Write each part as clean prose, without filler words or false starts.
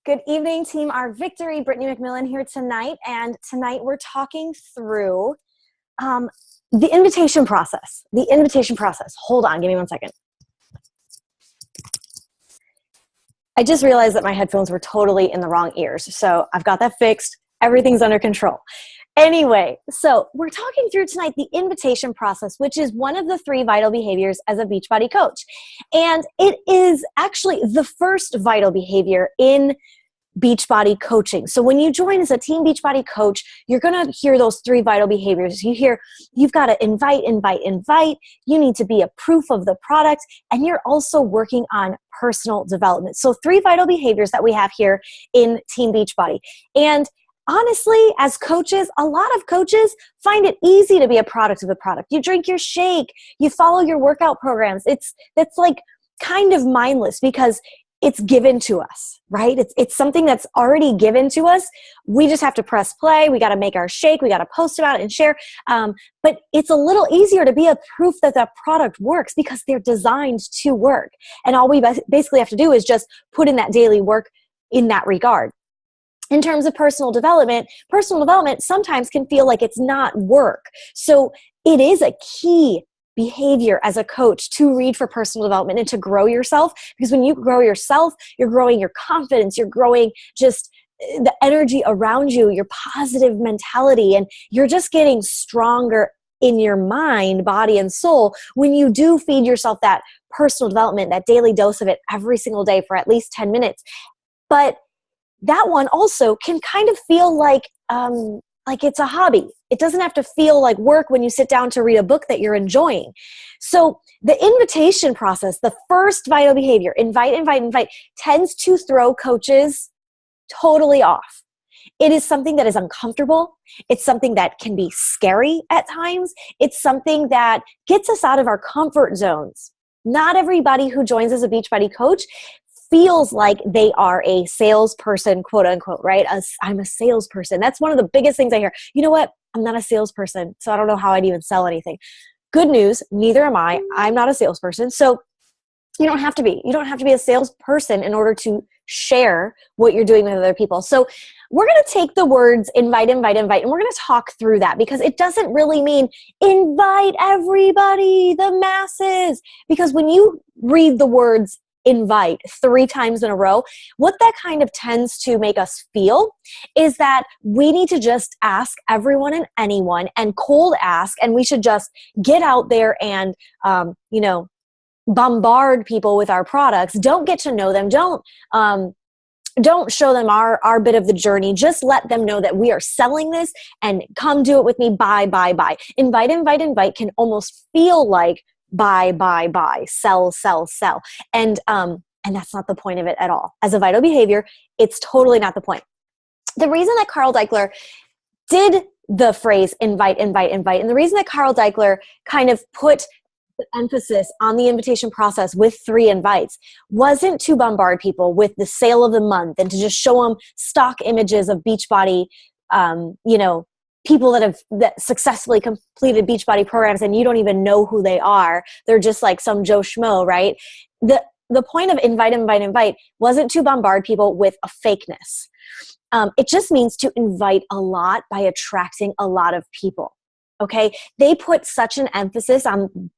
Good evening, Team Our Victory. Brittany McMillan here tonight, and tonight we're talking through the invitation process. The invitation process. Hold on, give me 1 second. I just realized that my headphones were totally in the wrong ears, so I've got that fixed. Everything's under control. Anyway, so we're talking through tonight the invitation process, which is one of the 3 vital behaviors as a Beachbody coach. And it is actually the first vital behavior in Beachbody coaching. So when you join as a Team Beachbody coach, you're going to hear those 3 vital behaviors. You hear you've got to invite. You need to be a proof of the product, and you're also working on personal development. So 3 vital behaviors that we have here in Team Beachbody. And honestly, as coaches, a lot of coaches find it easy to be a product of the product. You drink your shake, you follow your workout programs. That's like kind of mindless because it's given to us, right? It's something that's already given to us. We just have to press play. We got to make our shake. We got to post about it and share. But it's a little easier to be a proof that that product works because they're designed to work. And all we basically have to do is just put in that daily work in that regard. In terms of personal development sometimes can feel like it's not work. So it is a key behavior as a coach to read for personal development and to grow yourself, because when you grow yourself, you're growing your confidence, you're growing just the energy around you, your positive mentality, and you're just getting stronger in your mind, body, and soul when you do feed yourself that personal development, that daily dose of it every single day for at least 10 minutes. But that one also can kind of feel like it's a hobby. It doesn't have to feel like work when you sit down to read a book that you're enjoying. So the invitation process, the first vital behavior, invite, tends to throw coaches totally off. It is something that is uncomfortable. It's something that can be scary at times. It's something that gets us out of our comfort zones. Not everybody who joins as a Beachbody coach feels like they are a salesperson, quote unquote, right? I'm a salesperson. That's one of the biggest things I hear. You know what? I'm not a salesperson, so I don't know how I'd even sell anything. Good news, neither am I. I'm not a salesperson. So you don't have to be. You don't have to be a salesperson in order to share what you're doing with other people. So we're going to take the words invite, and we're going to talk through that, because it doesn't really mean invite everybody, the masses. Because when you read the words invite 3 times in a row, what that kind of tends to make us feel is that we need to just ask everyone and anyone and cold ask, and we should just get out there and, bombard people with our products. Don't get to know them. Don't show them our bit of the journey. Just let them know that we are selling this and come do it with me. Buy. Invite can almost feel like buy, sell. And that's not the point of it at all. As a vital behavior, it's totally not the point. The reason that Carl Daikeler did the phrase invite, and the reason that Carl Daikeler kind of put the emphasis on the invitation process with 3 invites wasn't to bombard people with the sale of the month and to just show them stock images of Beachbody, people that have successfully completed Beachbody programs and you don't even know who they are. They're just like some Joe Schmo, right? The point of invite wasn't to bombard people with a fakeness. It just means to invite a lot by attracting a lot of people, okay? They put such an emphasis on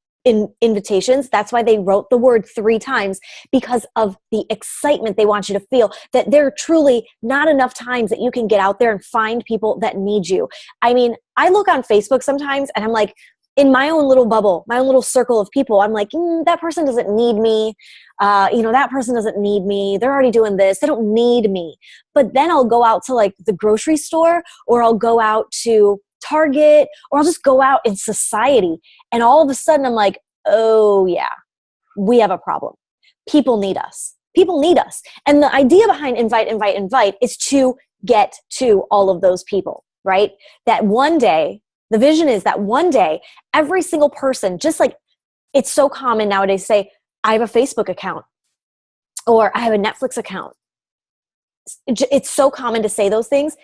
invitations. That's why they wrote the word 3 times, because of the excitement they want you to feel, that there are truly not enough times that you can get out there and find people that need you. I mean, I look on Facebook sometimes and I'm like, in my own little bubble, my own little circle of people, I'm like, that person doesn't need me. That person doesn't need me. They're already doing this. They don't need me. But then I'll go out to like the grocery store, or I'll go out to Target, or I'll just go out in society, and all of a sudden I'm like, oh yeah, we have a problem. People need us. And the idea behind invite is to get to all of those people, right? That one day, the vision is that one day, every single person, just like it's so common nowadays to say, I have a Facebook account, or I have a Netflix account. It's so common to say those things.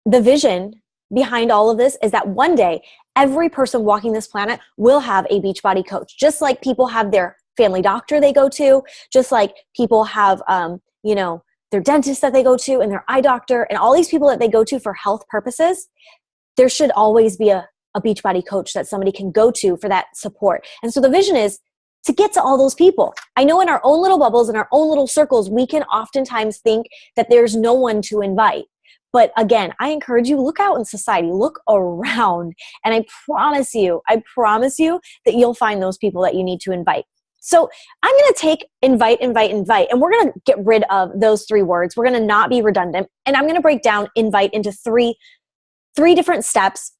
The vision behind all of this is that one day, every person walking this planet will have a Beachbody coach, just like people have their family doctor they go to, just like people have, their dentist that they go to and their eye doctor and all these people that they go to for health purposes, there should always be a Beachbody coach that somebody can go to for that support. And so the vision is to get to all those people. I know in our own little bubbles, in our own little circles, we can oftentimes think that there's no one to invite. But again, I encourage you, look out in society, look around, and I promise you that you'll find those people that you need to invite. So I'm going to take invite, and we're going to get rid of those 3 words. We're going to not be redundant, and I'm going to break down invite into three different steps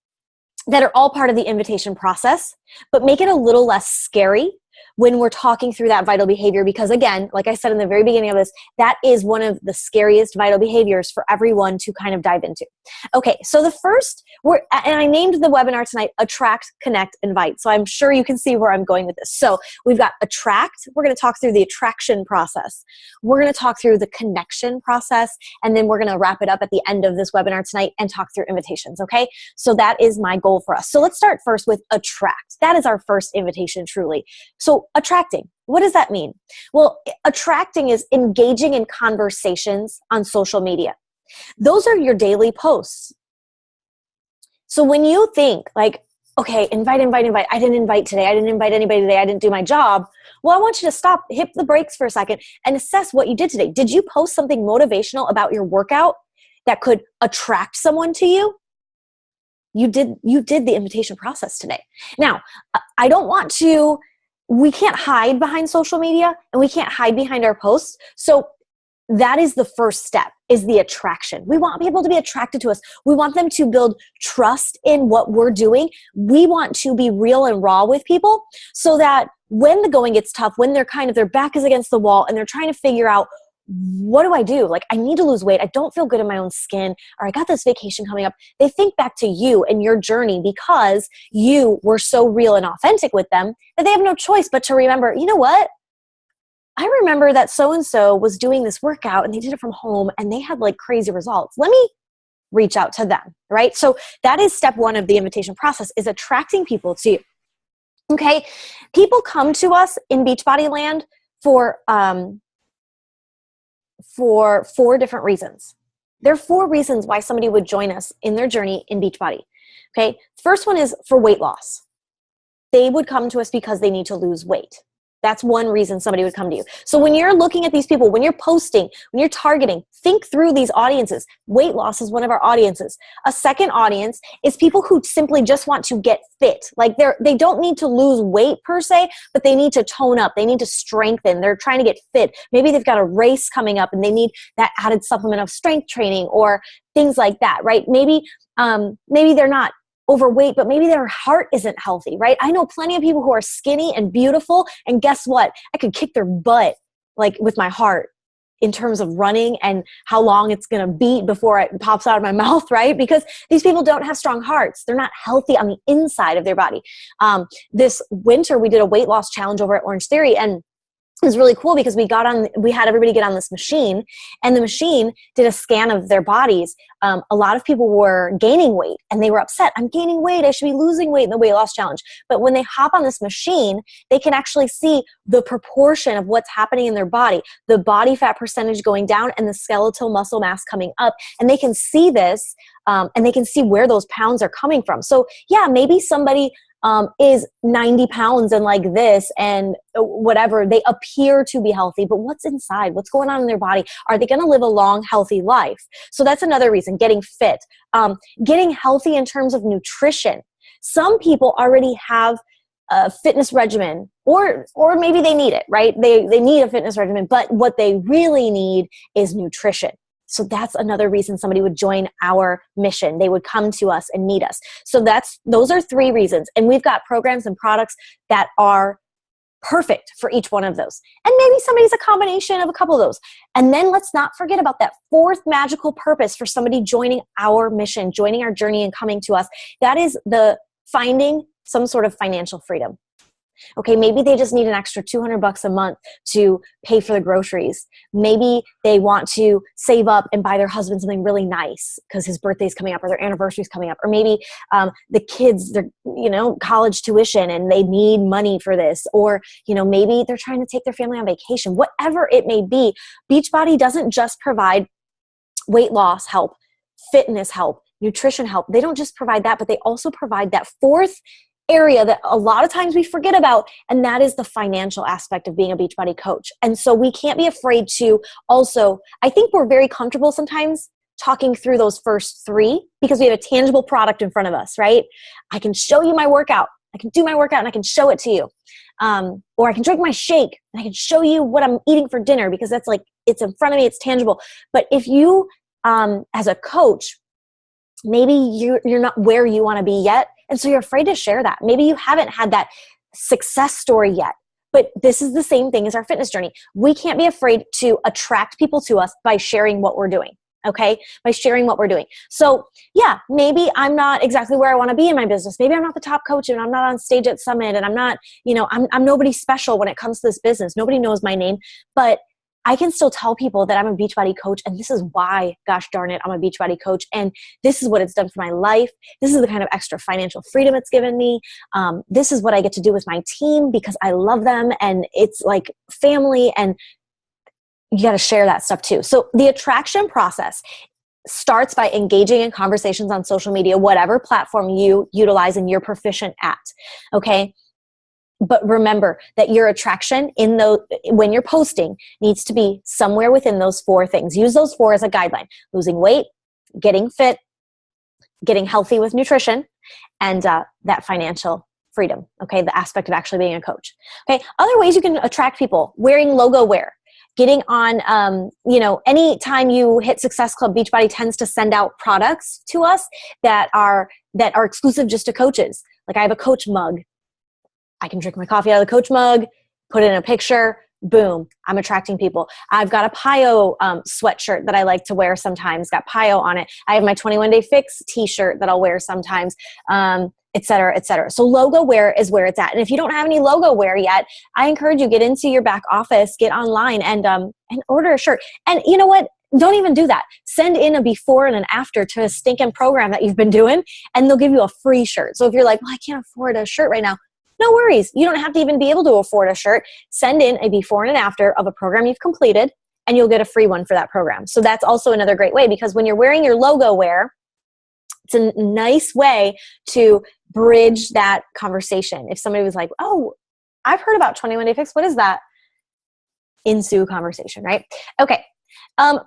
that are all part of the invitation process, but make it a little less scary when we're talking through that vital behavior, because again, like I said in the very beginning of this, that is one of the scariest vital behaviors for everyone to kind of dive into. Okay, so the first, and I named the webinar tonight, Attract, Connect, Invite. So I'm sure you can see where I'm going with this. So we've got attract, we're going to talk through the attraction process. We're going to talk through the connection process, and then we're going to wrap it up at the end of this webinar tonight and talk through invitations, okay? So that is my goal for us. So let's start first with attract. That is our first invitation, truly. So attracting, what does that mean? Well, attracting is engaging in conversations on social media. Those are your daily posts. So when you think like, okay, invite, I didn't invite today, I didn't invite anybody today, I didn't do my job. Well, I want you to stop, hit the brakes for a second and assess what you did today. Did you post something motivational about your workout that could attract someone to you? You did the invitation process today. Now, I don't want to, we can't hide behind social media and we can't hide behind our posts. So that is the first step, is the attraction. We want people to be attracted to us. We want them to build trust in what we're doing. We want to be real and raw with people so that when the going gets tough, when they're kind of, their back is against the wall and they're trying to figure out, what do I do? Like, I need to lose weight. I don't feel good in my own skin, or I got this vacation coming up. They think back to you and your journey because you were so real and authentic with them that they have no choice but to remember, you know what? I remember that so-and-so was doing this workout and they did it from home and they had like crazy results. Let me reach out to them, right? So that is step 1 of the invitation process, is attracting people to you. Okay. People come to us in Beachbody Land for 4 different reasons. There are 4 reasons why somebody would join us in their journey in Beachbody. Okay. First one is for weight loss. They would come to us because they need to lose weight. That's one reason somebody would come to you. So when you're looking at these people, when you're posting, when you're targeting, think through these audiences. Weight loss is one of our audiences. A second audience is people who simply just want to get fit. Like they don't need to lose weight per se, but they need to tone up. They need to strengthen. They're trying to get fit. Maybe they've got a race coming up and they need that added supplement of strength training or things like that, right? Maybe they're not overweight, but maybe their heart isn't healthy, right? I know plenty of people who are skinny and beautiful, and guess what? I could kick their butt like with my heart in terms of running and how long it's going to beat before it pops out of my mouth, right? Because these people don't have strong hearts. They're not healthy on the inside of their body. This winter, we did a weight loss challenge over at Orange Theory, and it was really cool because we had everybody get on this machine, and the machine did a scan of their bodies. A lot of people were gaining weight and they were upset. I'm gaining weight. I should be losing weight in the weight loss challenge. But when they hop on this machine, they can actually see the proportion of what's happening in their body, the body fat percentage going down and the skeletal muscle mass coming up. And they can see this and they can see where those pounds are coming from. So yeah, maybe somebody is 90 pounds and like this and whatever, they appear to be healthy, but what's inside? What's going on in their body? Are they going to live a long, healthy life? So that's another reason, getting fit, getting healthy in terms of nutrition. Some people already have a fitness regimen, or maybe they need it, right? They need a fitness regimen, but what they really need is nutrition. So that's another reason somebody would join our mission. They would come to us and meet us. So those are 3 reasons. And we've got programs and products that are perfect for each one of those. And maybe somebody's a combination of a couple of those. And then let's not forget about that 4th magical purpose for somebody joining our mission, joining our journey and coming to us. That is the finding some sort of financial freedom. Okay, maybe they just need an extra $200 a month to pay for the groceries. Maybe they want to save up and buy their husband something really nice because his birthday's coming up or their anniversary's coming up. Or maybe the kids, they're, college tuition and they need money for this. Or, maybe they're trying to take their family on vacation. Whatever it may be, Beachbody doesn't just provide weight loss help, fitness help, nutrition help. They don't just provide that, but they also provide that fourth area that a lot of times we forget about, and that is the financial aspect of being a Beachbody coach. And so we can't be afraid to also, I think we're very comfortable sometimes talking through those first three because we have a tangible product in front of us, right? I can show you my workout. I can do my workout and I can show it to you. Or I can drink my shake and I can show you what I'm eating for dinner because that's like, it's in front of me, it's tangible. But if you, as a coach, maybe you're not where you want to be yet, and so you're afraid to share that. Maybe you haven't had that success story yet, but this is the same thing as our fitness journey. We can't be afraid to attract people to us by sharing what we're doing, okay? By sharing what we're doing. So yeah, maybe I'm not exactly where I want to be in my business. Maybe I'm not the top coach and I'm not on stage at Summit and I'm not, I'm nobody special when it comes to this business. Nobody knows my name, but I can still tell people that I'm a Beachbody coach, and this is why, gosh darn it, I'm a Beachbody coach, and this is what it's done for my life. This is the kind of extra financial freedom it's given me. This is what I get to do with my team because I love them, and it's like family, and you got to share that stuff too. So the attraction process starts by engaging in conversations on social media, whatever platform you utilize and you're proficient at, okay? But remember that your attraction when you're posting needs to be somewhere within those four things. Use those four as a guideline: losing weight, getting fit, getting healthy with nutrition, and that financial freedom. Okay, the aspect of actually being a coach. Okay, other ways you can attract people: wearing logo wear, getting on. Anytime you hit Success Club, Beachbody tends to send out products to us that are exclusive just to coaches. Like I have a coach mug. I can drink my coffee out of the coach mug, put it in a picture, boom, I'm attracting people. I've got a PIO sweatshirt that I like to wear sometimes, got PIO on it. I have my 21 Day Fix t-shirt that I'll wear sometimes, et cetera, et cetera. So logo wear is where it's at. And if you don't have any logo wear yet, I encourage you, get into your back office, get online and order a shirt. And you know what? Don't even do that. Send in a before and an after to a stinking program that you've been doing, and they'll give you a free shirt. So if you're like, well, I can't afford a shirt right now, no worries. You don't have to even be able to afford a shirt. Send in a before and an after of a program you've completed, and you'll get a free one for that program. So that's also another great way, because when you're wearing your logo wear, it's a nice way to bridge that conversation. If somebody was like, oh, I've heard about 21 Day Fix. What is that? Ensue conversation, right? Okay.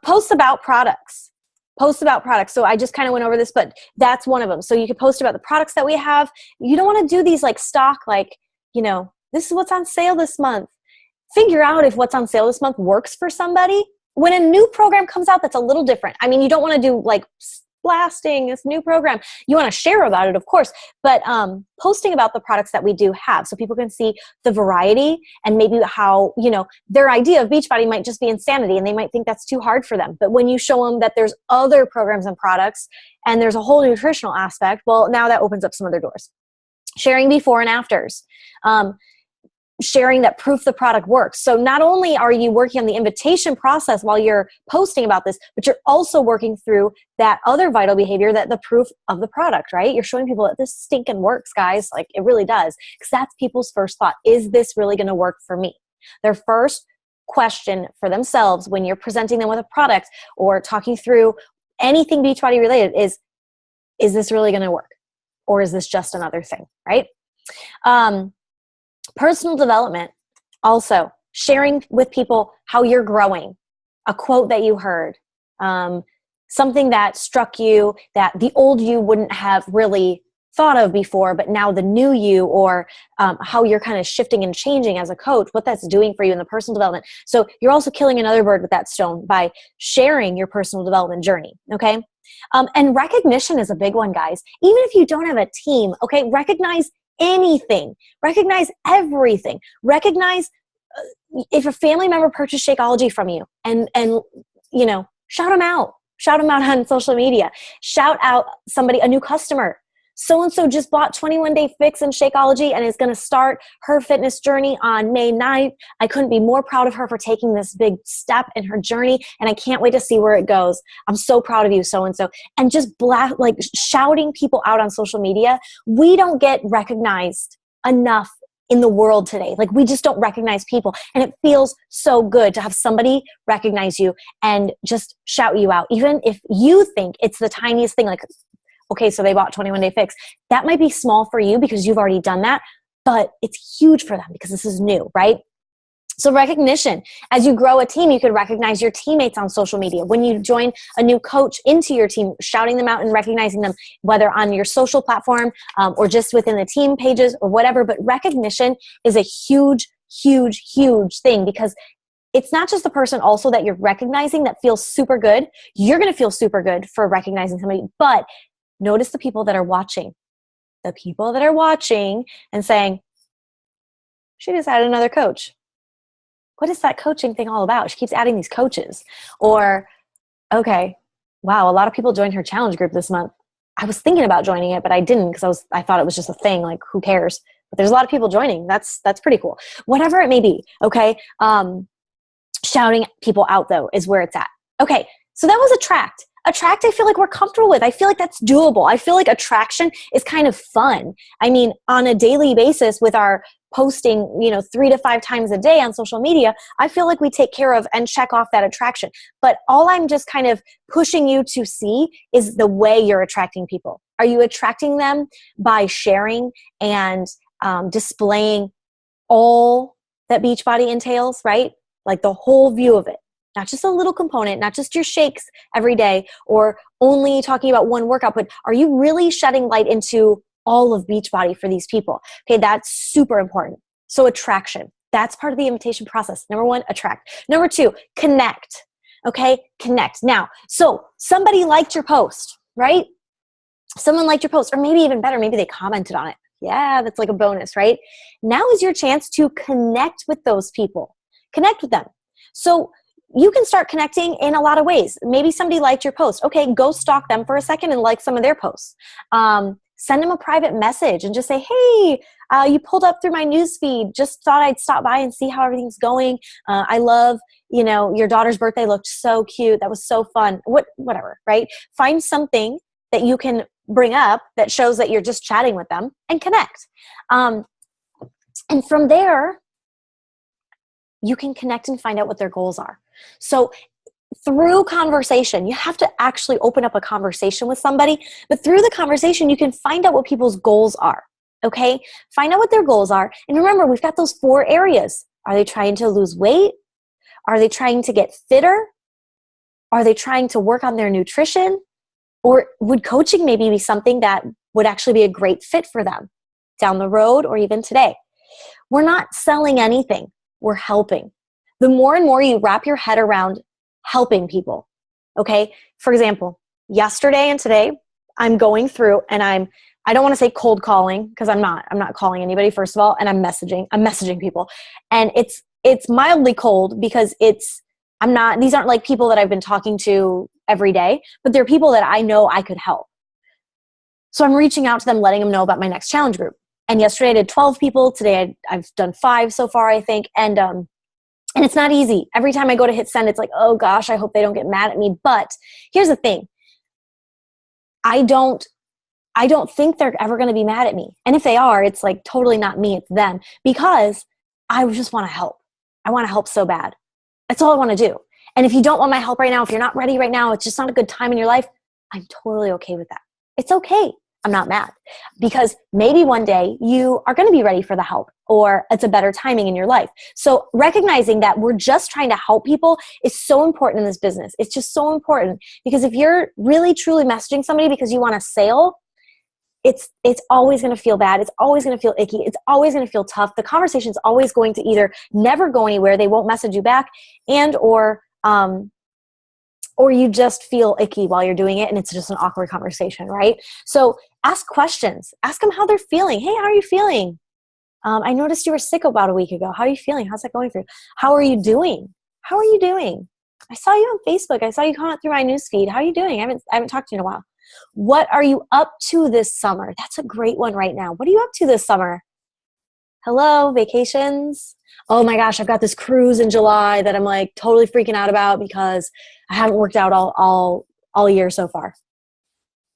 Post about products. Post about products. So I just kind of went over this, but that's one of them. So you could post about the products that we have. You don't want to do these like stock, like, this is what's on sale this month. Figure out if what's on sale this month works for somebody. When a new program comes out, that's a little different. I mean, you don't want to do like blasting this new program. You want to share about it, of course, but posting about the products that we do have so people can see the variety and maybe how, their idea of Beachbody might just be insanity and they might think that's too hard for them. But when you show them that there's other programs and products and there's a whole nutritional aspect, well, now that opens up some other doors. Sharing before and afters. Sharing that proof the product works. So not only are you working on the invitation process while you're posting about this, but you're also working through that other vital behavior, that the proof of the product, right? You're showing people that this stinking works, guys. Like it really does. Because that's people's first thought. Is this really going to work for me? Their first question for themselves when you're presenting them with a product or talking through anything Beachbody related is this really going to work? Or is this just another thing, right? Personal development, also sharing with people how you're growing, a quote that you heard, something that struck you that the old you wouldn't have really thought of before, but now the new you, or how you're kind of shifting and changing as a coach, what that's doing for you in the personal development. So you're also killing another bird with that stone by sharing your personal development journey, okay? And recognition is a big one, guys. Even if you don't have a team, okay, recognize anything. Recognize everything. Recognize if a family member purchased Shakeology from you and shout them out. Shout them out on social media. Shout out a new customer. so-and-so just bought 21 Day Fix and Shakeology and is going to start her fitness journey on May 9th. I couldn't be more proud of her for taking this big step in her journey, and I can't wait to see where it goes. I'm so proud of you, so-and-so. And just shouting people out on social media. We don't get recognized enough in the world today. Like, we just don't recognize people. And it feels so good to have somebody recognize you and just shout you out. Even if you think it's the tiniest thing, like, okay, so they bought 21 Day Fix. That might be small for you because you've already done that, but it's huge for them because this is new, right? So recognition. As you grow a team, you could recognize your teammates on social media. When you join a new coach into your team, shouting them out and recognizing them, whether on your social platform or just within the team pages or whatever. But recognition is a huge, huge, huge thing, because it's not just the person also that you're recognizing that feels super good. You're going to feel super good for recognizing somebody, but notice the people that are watching. The people that are watching and saying, she just had another coach. What is that coaching thing all about? She keeps adding these coaches. Or, okay, wow, a lot of people joined her challenge group this month. I was thinking about joining it, but I didn't because I thought it was just a thing. Like, who cares? But there's a lot of people joining. That's pretty cool. Whatever it may be, okay? Shouting people out, though, is where it's at. Okay, so that was attract. Attract, I feel like we're comfortable with. I feel like that's doable. I feel like attraction is kind of fun. I mean, on a daily basis with our posting, 3 to 5 times a day on social media, I feel like we take care of and check off that attraction. But all I'm just kind of pushing you to see is the way you're attracting people. Are you attracting them by sharing and displaying all that Beachbody entails, right? Like the whole view of it. Not just a little component, not just your shakes every day or only talking about one workout, but are you really shedding light into all of Beachbody for these people? Okay, that's super important. So attraction, that's part of the invitation process. Number 1, attract. Number 2, connect. Okay, connect. Now, so somebody liked your post, right? Someone liked your post, or maybe even better, maybe they commented on it. Yeah, that's like a bonus, right? Now is your chance to connect with those people. Connect with them. So you can start connecting in a lot of ways. Maybe somebody liked your post. Okay, go stalk them for a second and like some of their posts. Send them a private message and just say, hey, you pulled up through my newsfeed. Just thought I'd stop by and see how everything's going. I love, your daughter's birthday looked so cute. That was so fun. Whatever, right? Find something that you can bring up that shows that you're just chatting with them and connect. And from there, you can connect and find out what their goals are. So through conversation, you have to actually open up a conversation with somebody, but through the conversation, you can find out what people's goals are, okay? Find out what their goals are. And remember, we've got those 4 areas. Are they trying to lose weight? Are they trying to get fitter? Are they trying to work on their nutrition? Or would coaching maybe be something that would actually be a great fit for them down the road or even today? We're not selling anything. We're helping. The more and more you wrap your head around helping people, okay? For example, yesterday and today, I'm going through and I don't want to say cold calling because I'm not calling anybody, first of all, and I'm messaging people. And it's mildly cold because these aren't like people that I've been talking to every day, but they're people that I know I could help. So I'm reaching out to them, letting them know about my next challenge group. And yesterday I did 12 people. Today I've done 5 so far, I think. And it's not easy. Every time I go to hit send, it's like, oh gosh, I hope they don't get mad at me. But here's the thing. I don't think they're ever going to be mad at me. And if they are, it's like totally not me, it's them. Because I just want to help. I want to help so bad. That's all I want to do. And if you don't want my help right now, if you're not ready right now, it's just not a good time in your life, I'm totally okay with that. It's okay. I'm not mad, because maybe one day you are going to be ready for the help, or it's a better timing in your life. So recognizing that we're just trying to help people is so important in this business. It's just so important, because if you're really truly messaging somebody because you want a sale, it's always going to feel bad. It's always going to feel icky. It's always going to feel tough. The conversation's always going to either never go anywhere, they won't message you back, and or you just feel icky while you're doing it and it's just an awkward conversation, right? So ask questions. Ask them how they're feeling. Hey, how are you feeling? I noticed you were sick about a week ago. How are you feeling? How's that going for you? How are you doing? How are you doing? I saw you on Facebook. I saw you comment through my newsfeed. How are you doing? I haven't talked to you in a while. What are you up to this summer? That's a great one right now. What are you up to this summer? Hello, vacations? Oh my gosh, I've got this cruise in July that I'm like totally freaking out about because I haven't worked out all year so far.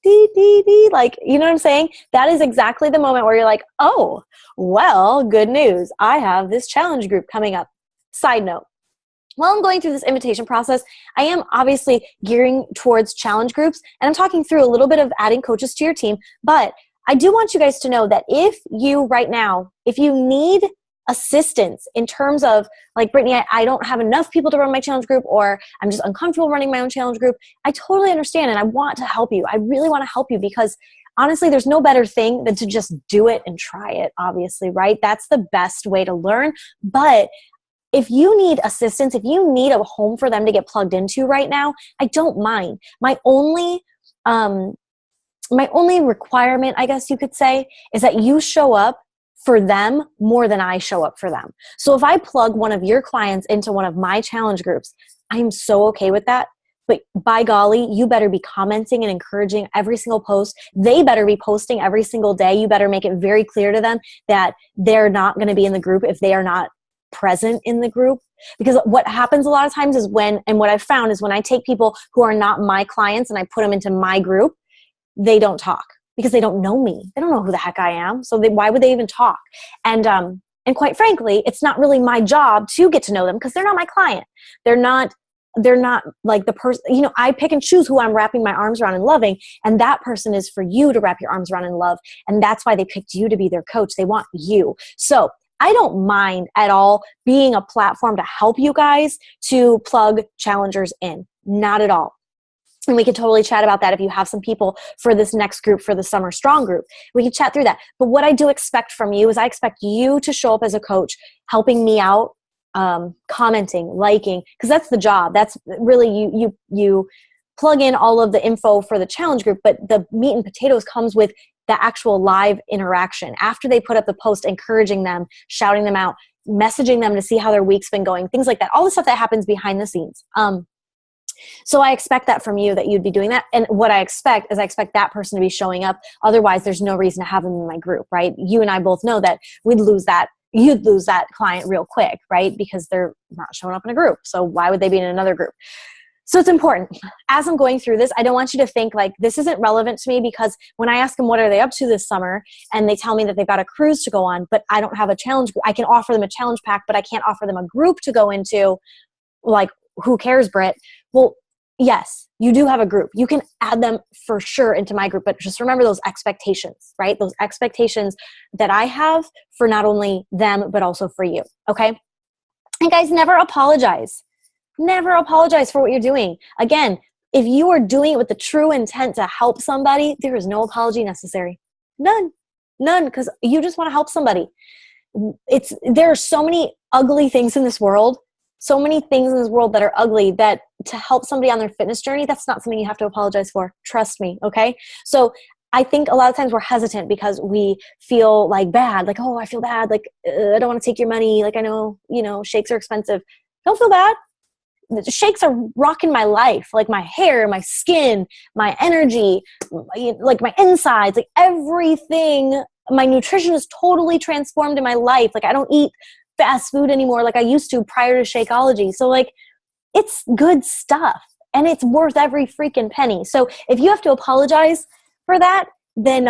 Like, you know what I'm saying? That is exactly the moment where you're like, oh, well, good news. I have this challenge group coming up. Side note, while I'm going through this invitation process, I am obviously gearing towards challenge groups, and I'm talking through a little bit of adding coaches to your team, but I do want you guys to know that if you right now, if you need assistance in terms of like, Brittany, I don't have enough people to run my challenge group, or I'm just uncomfortable running my own challenge group, I totally understand, and I want to help you. I really want to help you because honestly, there's no better thing than to just do it and try it, obviously, right? That's the best way to learn. But if you need assistance, if you need a home for them to get plugged into right now, I don't mind. My only requirement, I guess you could say, is that you show up for them more than I show up for them. So if I plug one of your clients into one of my challenge groups, I'm so okay with that. But by golly, you better be commenting and encouraging every single post. They better be posting every single day. You better make it very clear to them that they're not going to be in the group if they are not present in the group. Because what happens a lot of times is what I've found is when I take people who are not my clients and I put them into my group, they don't talk because they don't know me. They don't know who the heck I am. So why would they even talk? And quite frankly, it's not really my job to get to know them because they're not my client. They're not like the person, I pick and choose who I'm wrapping my arms around and loving. And that person is for you to wrap your arms around and love. And that's why they picked you to be their coach. They want you. So I don't mind at all being a platform to help you guys to plug challengers in. Not at all. And we can totally chat about that if you have some people for this next group, for the Summer Strong group. We can chat through that. But what I do expect from you is I expect you to show up as a coach, helping me out, commenting, liking, because that's the job. That's really you plug in all of the info for the challenge group, but the meat and potatoes comes with the actual live interaction. After they put up the post, encouraging them, shouting them out, messaging them to see how their week's been going, things like that. All the stuff that happens behind the scenes. So I expect that from you, that you'd be doing that. And what I expect is I expect that person to be showing up. Otherwise, there's no reason to have them in my group, right? You and I both know that you'd lose that client real quick, right? Because they're not showing up in a group. So why would they be in another group? So it's important. As I'm going through this, I don't want you to think like this isn't relevant to me, because when I ask them what are they up to this summer and they tell me that they've got a cruise to go on, but I don't have a challenge group. I can offer them a challenge pack, but I can't offer them a group to go into. Like, who cares, Britt? Well, yes, you do have a group. You can add them for sure into my group, but just remember those expectations, right? Those expectations that I have for not only them, but also for you, okay? And guys, never apologize. Never apologize for what you're doing. Again, if you are doing it with the true intent to help somebody, there is no apology necessary. None, because you just want to help somebody. There are so many ugly things in this world, so many things in this world that are ugly, that to help somebody on their fitness journey, that's not something you have to apologize for. Trust me, okay? So I think a lot of times we're hesitant because we feel like bad, like, oh, I feel bad, like, I don't want to take your money, like, I know, shakes are expensive. Don't feel bad. The shakes are rocking my life, like my hair, my skin, my energy, like my insides, like everything. My nutrition is totally transformed in my life. Like, I don't eat fast food anymore like I used to prior to Shakeology. So like, it's good stuff and it's worth every freaking penny. So if you have to apologize for that, then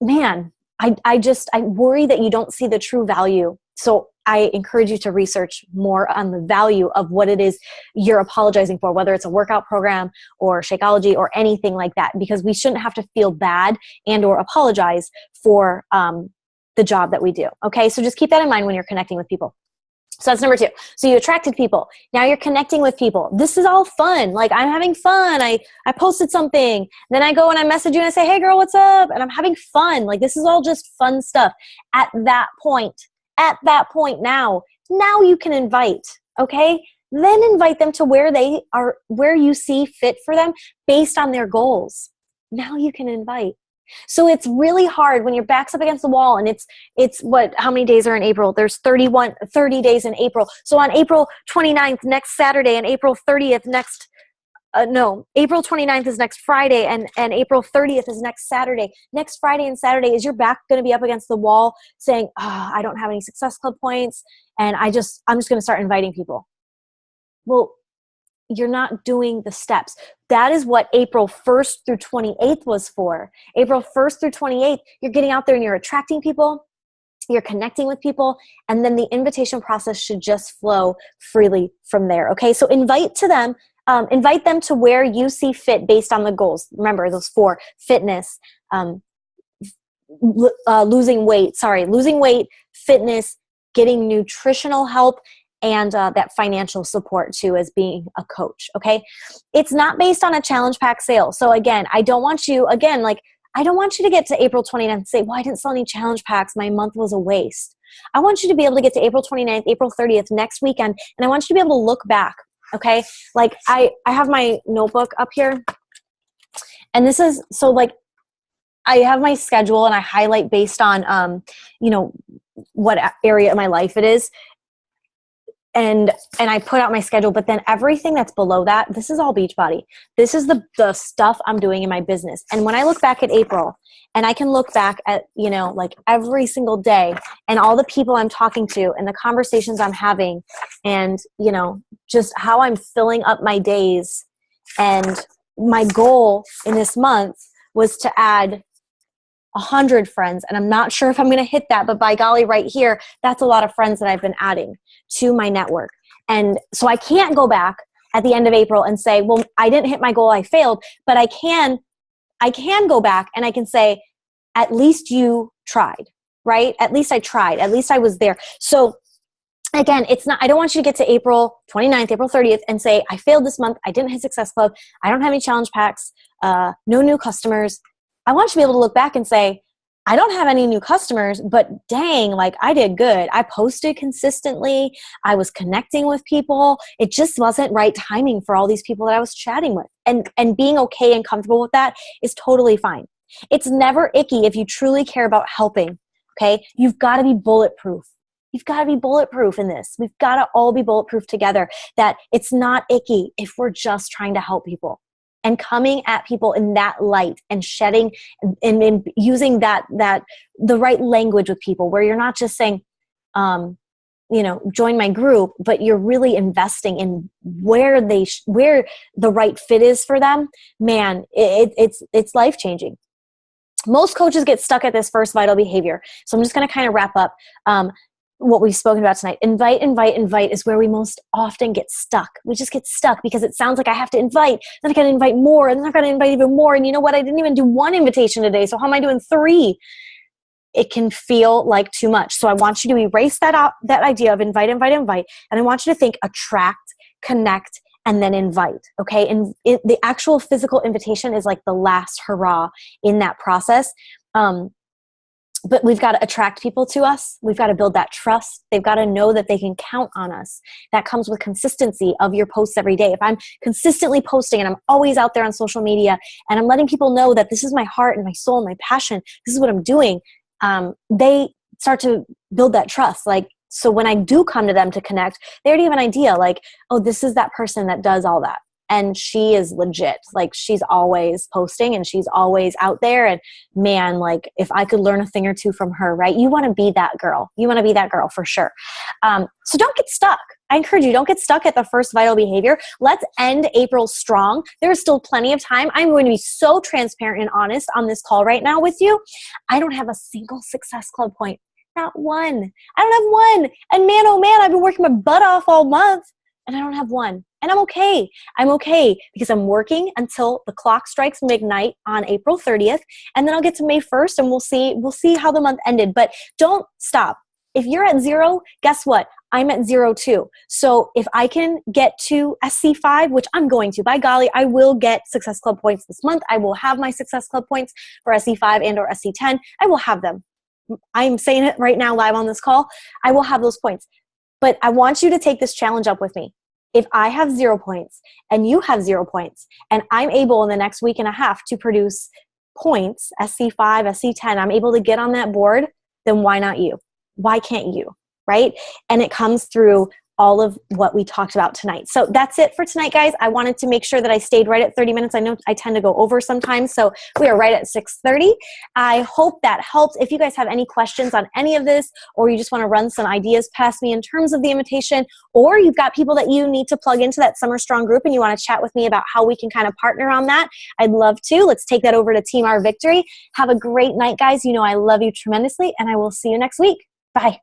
man, I worry that you don't see the true value. So I encourage you to research more on the value of what it is you're apologizing for, whether it's a workout program or Shakeology or anything like that, because we shouldn't have to feel bad and or apologize for the job that we do. Okay, so just keep that in mind when you're connecting with people. So that's number 2. So you attracted people. Now you're connecting with people. This is all fun. Like, I'm having fun. I posted something. Then I go and I message you and I say, hey girl, what's up? And I'm having fun. Like, this is all just fun stuff. At that point now you can invite, okay? Then invite them to where they are, where you see fit for them based on their goals. Now you can invite. So it's really hard when your back's up against the wall and it's what, how many days are in April? There's 30 days in April. So on April 29th, next Saturday, and April 30th, April 29th is next Friday, and April 30th is next Saturday. Next Friday and Saturday, is your back going to be up against the wall saying, oh, I don't have any Success Club points, and I'm just going to start inviting people? Well, you're not doing the steps. That is what April 1st through 28th was for. April 1st through 28th, you're getting out there and you're attracting people, you're connecting with people, and then the invitation process should just flow freely from there. Okay, so invite them to where you see fit based on the goals. Remember those 4: fitness, losing weight, fitness, getting nutritional help, and that financial support too, as being a coach. Okay, it's not based on a challenge pack sale. So again, I don't want you to get to April 29th and say, well, I didn't sell any challenge packs, my month was a waste. I want you to be able to get to April 29th, April 30th, next weekend, and I want you to be able to look back. Okay, like I have my notebook up here, and this is, so like I have my schedule and I highlight based on what area of my life it is. And I put out my schedule, but then everything that's below that, this is all Beachbody. This is the stuff I'm doing in my business. And when I look back at April, and I can look back at, like every single day and all the people I'm talking to and the conversations I'm having and, just how I'm filling up my days. And my goal in this month was to add 100 friends. And I'm not sure if I'm going to hit that, but by golly, right here, that's a lot of friends that I've been adding to my network. And so I can't go back at the end of April and say, well, I didn't hit my goal, I failed, but I can go back and I can say, at least you tried, right? At least I tried. At least I was there. So again, I don't want you to get to April 29th, April 30th and say, I failed this month. I didn't hit Success Club. I don't have any challenge packs, no new customers. I want you to be able to look back and say, I don't have any new customers, but dang, like I did good. I posted consistently. I was connecting with people. It just wasn't right timing for all these people that I was chatting with. And being okay and comfortable with that is totally fine. It's never icky if you truly care about helping, okay? You've got to be bulletproof. You've got to be bulletproof in this. We've got to all be bulletproof together, that it's not icky if we're just trying to help people. And coming at people in that light and shedding and using that the right language with people, where you're not just saying, join my group, but you're really investing in where the right fit is for them. Man, it's life changing. Most coaches get stuck at this first vital behavior. So I'm just going to kind of wrap up what we've spoken about tonight. Invite is where we most often get stuck. We just get stuck because it sounds like I have to invite, then I got to invite more, and then I've got to invite even more. And you know what? I didn't even do 1 invitation today. So how am I doing 3? It can feel like too much. So I want you to erase that idea of invite. And I want you to think attract, connect, and then invite. Okay. And the actual physical invitation is like the last hurrah in that process. But we've got to attract people to us. We've got to build that trust. They've got to know that they can count on us. That comes with consistency of your posts every day. If I'm consistently posting and I'm always out there on social media and I'm letting people know that this is my heart and my soul and my passion, this is what I'm doing, they start to build that trust. Like, so when I do come to them to connect, they already have an idea like, oh, this is that person that does all that. And she is legit. Like, she's always posting and she's always out there. And man, like if I could learn a thing or two from her, right? You want to be that girl. You want to be that girl for sure. So don't get stuck. I encourage you, don't get stuck at the first vital behavior. Let's end April strong. There is still plenty of time. I'm going to be so transparent and honest on this call right now with you. I don't have a single Success Club point. Not one. I don't have one. And man, oh man, I've been working my butt off all month and I don't have one. And I'm okay. I'm okay because I'm working until the clock strikes midnight on April 30th. And then I'll get to May 1st and we'll see how the month ended. But don't stop. If you're at 0, guess what? I'm at 0 too. So if I can get to SC5, which I'm going to, by golly, I will get Success Club points this month. I will have my Success Club points for SC5 and or SC10. I will have them. I'm saying it right now live on this call. I will have those points. But I want you to take this challenge up with me. If I have 0 points and you have 0 points and I'm able in the next week and a half to produce points, SC5, SC10, I'm able to get on that board, then why not you? Why can't you, right? And it comes through all of what we talked about tonight. So that's it for tonight, guys. I wanted to make sure that I stayed right at 30 minutes. I know I tend to go over sometimes, so we are right at 6:30. I hope that helps. If you guys have any questions on any of this, or you just want to run some ideas past me in terms of the invitation, or you've got people that you need to plug into that Summer Strong group and you want to chat with me about how we can kind of partner on that, I'd love to. Let's take that over to Team Our Victory. Have a great night, guys. You know I love you tremendously, and I will see you next week. Bye.